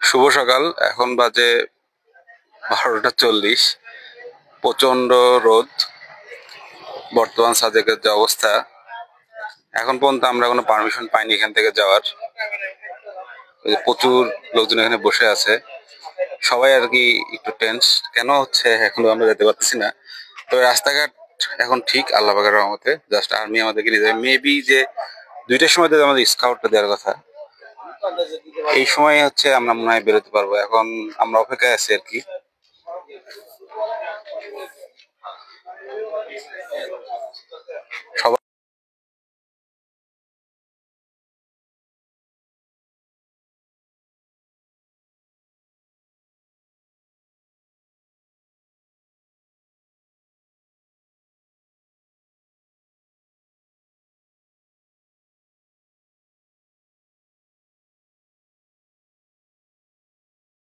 শুভ সকাল। এখন বাজে 12টা 40। প্রচন্ড রোদ। বর্তমান সাজেকের যে অবস্থা, এখন পর্যন্ত আমরা কোনো পারমিশন পাইনি এখান থেকে যাওয়ার। প্রচুর লোকজন এখানে বসে আছে, সবাই আর কি একটু টেন্স কেন হচ্ছে এখনো আমরা যেতে পারছি না। তবে রাস্তাঘাট এখন ঠিক, আল্লাহ পাকের রহমতে। জাস্ট আর্মি আমাদেরকে নিয়ে যাবে মেবি যে 2টার সময় আমাদের স্কাউটটা দেওয়ার কথা। এই সময় হচ্ছে আমরা মনে হয় বেরোতে পারবো। এখন আমরা অপেক্ষায় আছি আর কি। সবাই